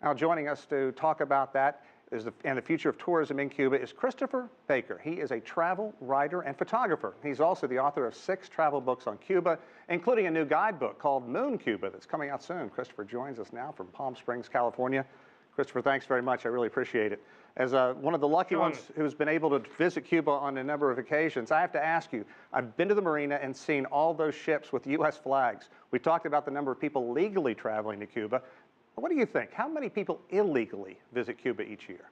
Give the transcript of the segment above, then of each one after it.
Now, joining us to talk about that and the future of tourism in Cuba is Christopher Baker. He is a travel writer and photographer. He's also the author of 6 travel books on Cuba, including a new guidebook called Moon Cuba that's coming out soon. Christopher joins us now from Palm Springs, California. Christopher, thanks very much. I really appreciate it. As one of the lucky ones who's been able to visit Cuba on a number of occasions, I have to ask you, I've been to the marina and seen all those ships with U.S. flags. We talked about the number of people legally traveling to Cuba. What do you think? How many people illegally visit Cuba each year?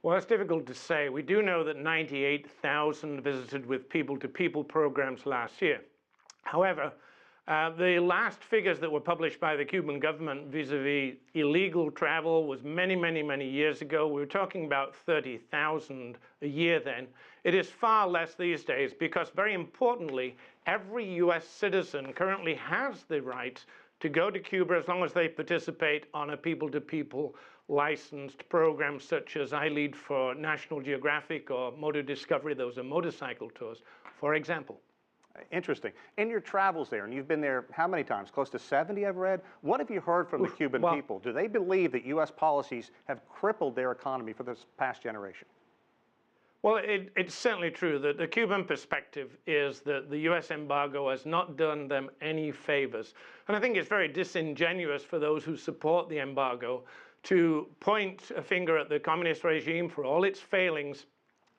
Well, it's difficult to say. We do know that 98,000 visited with people-to-people programs last year. However, the last figures that were published by the Cuban government vis-a-vis illegal travel was many, many, many years ago. We were talking about 30,000 a year then. It is far less these days because, very importantly, every U.S. citizen currently has the right to go to Cuba as long as they participate on a people-to-people licensed program such as I lead for National Geographic or Motor Discovery. Those are motorcycle tours, for example. Interesting. In your travels there, and you've been there how many times? Close to 70, I've read. What have you heard from the Cuban people? Do they believe that U.S. policies have crippled their economy for this past generation? Well, it's certainly true that the Cuban perspective is that the U.S. embargo has not done them any favors. And I think it's very disingenuous for those who support the embargo to point a finger at the communist regime for all its failings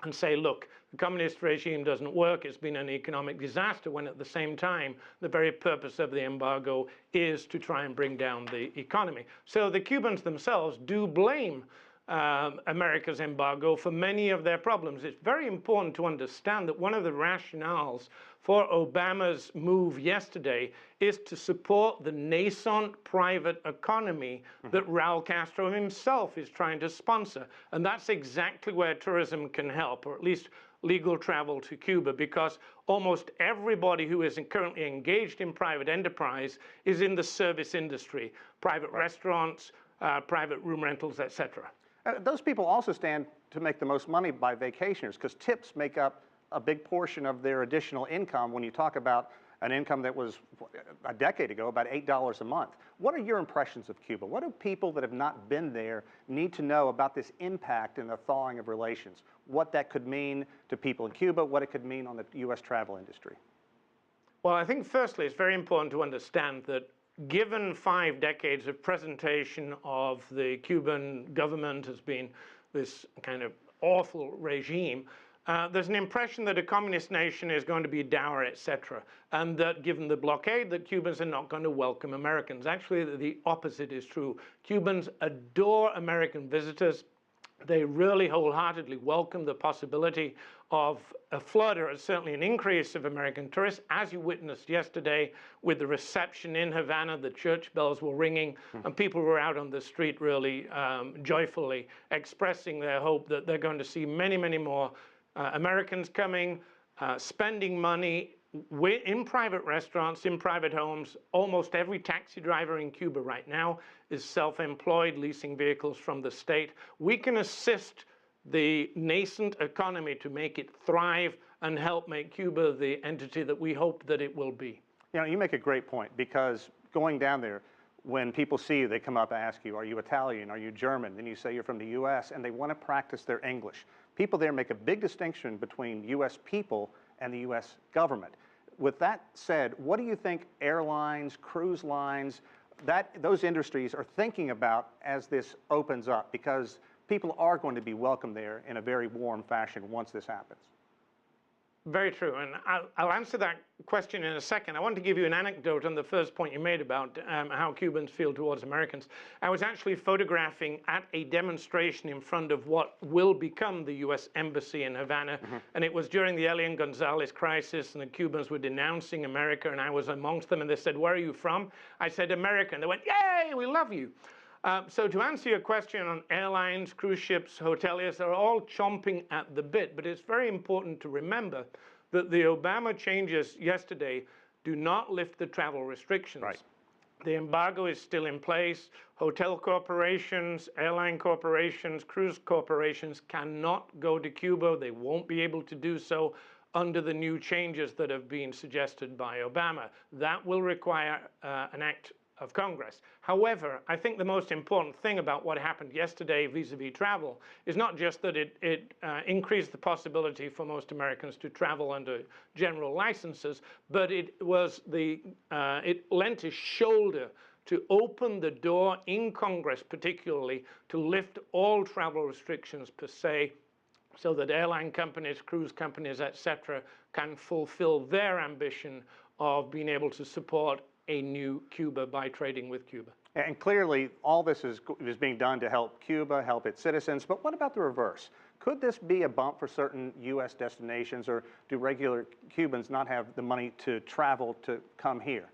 and say, look, the communist regime doesn't work, it's been an economic disaster, when at the same time, the very purpose of the embargo is to try and bring down the economy. So the Cubans themselves do blame America's embargo for many of their problems. It's very important to understand that one of the rationales for Obama's move yesterday is to support the nascent private economy that Raul Castro himself is trying to sponsor. And that's exactly where tourism can help, or at least legal travel to Cuba, because almost everybody who is currently engaged in private enterprise is in the service industry, private restaurants, private room rentals, etc. Those people also stand to make the most money by vacationers because tips make up a big portion of their additional income when you talk about an income that was a decade ago about $8 a month. What are your impressions of Cuba? What do people that have not been there need to know about this impact in the thawing of relations? What that could mean to people in Cuba, what it could mean on the U.S. travel industry? Well, I think firstly it's very important to understand that given 5 decades of presentation of the Cuban government as being this kind of awful regime, there's an impression that a communist nation is going to be dour, etc., and that given the blockade, that Cubans are not going to welcome Americans. Actually, the opposite is true. Cubans adore American visitors. They really wholeheartedly welcome the possibility of a flood, or certainly an increase of American tourists, as you witnessed yesterday with the reception in Havana. The church bells were ringing, and people were out on the street really joyfully expressing their hope that they're going to see many, many more Americans coming, spending money in private restaurants, in private homes. Almost every taxi driver in Cuba right now is self-employed, leasing vehicles from the state. We can assist the nascent economy to make it thrive and help make Cuba the entity that we hope that it will be. You know, you make a great point, because going down there, when people see you, they come up and ask you, are you Italian? Are you German? Then you say you're from the U.S., and they want to practice their English. People there make a big distinction between U.S. people and the U.S. government. With that said, what do you think airlines, cruise lines, those industries are thinking about as this opens up? Because people are going to be welcomed there in a very warm fashion once this happens. Very true, and I'll answer that question in a second. I want to give you an anecdote on the first point you made about how Cubans feel towards Americans. I was actually photographing at a demonstration in front of what will become the U.S. Embassy in Havana, and it was during the Elian Gonzalez crisis, and the Cubans were denouncing America, and I was amongst them, and they said, where are you from? I said, America, and they went, yay, we love you. So to answer your question on airlines, cruise ships, hoteliers, they're all chomping at the bit. But it's very important to remember that the Obama changes yesterday do not lift the travel restrictions. Right. The embargo is still in place. Hotel corporations, airline corporations, cruise corporations cannot go to Cuba. They won't be able to do so under the new changes that have been suggested by Obama. That will require an act of Congress. However, I think the most important thing about what happened yesterday vis-a-vis travel is not just that it increased the possibility for most Americans to travel under general licenses, but it lent a shoulder to open the door in Congress particularly to lift all travel restrictions per se, so that airline companies, cruise companies, etc., can fulfill their ambition of being able to support a new Cuba by trading with Cuba. And clearly, all this is being done to help Cuba, help its citizens. But what about the reverse? Could this be a bump for certain U.S. destinations, or do regular Cubans not have the money to travel to come here?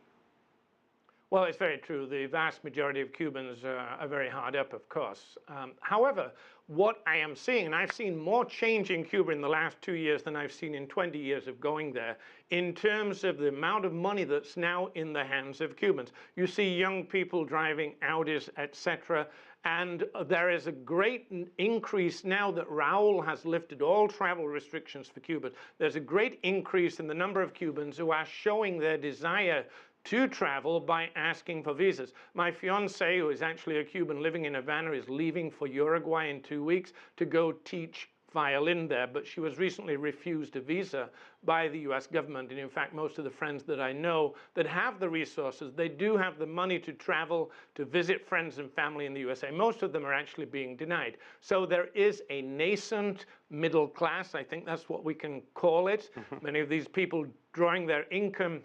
Well, it's very true. The vast majority of Cubans are very hard up, of course. However, what I am seeing, and I've seen more change in Cuba in the last 2 years than I've seen in 20 years of going there, in terms of the amount of money that's now in the hands of Cubans. You see young people driving Audis, etc., and there is a great increase now that Raul has lifted all travel restrictions for Cuba. There's a great increase in the number of Cubans who are showing their desire to travel by asking for visas. My fiancée, who is actually a Cuban living in Havana, is leaving for Uruguay in 2 weeks to go teach violin there, but she was recently refused a visa by the US government. And in fact, most of the friends that I know that have the resources, they do have the money to travel, to visit friends and family in the USA. Most of them are actually being denied. So there is a nascent middle class, I think that's what we can call it. Many of these people drawing their income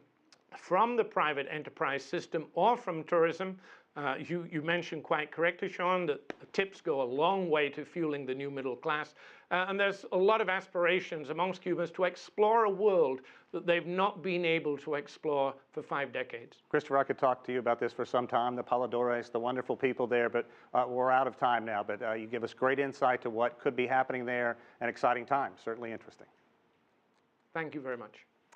from the private enterprise system or from tourism. You mentioned quite correctly, Sean, that tips go a long way to fueling the new middle class. And there's a lot of aspirations amongst Cubans to explore a world that they've not been able to explore for 5 decades. Christopher, I could talk to you about this for some time, the Paladores, the wonderful people there, but we're out of time now. But you give us great insight to what could be happening there, and exciting times, certainly interesting. Thank you very much.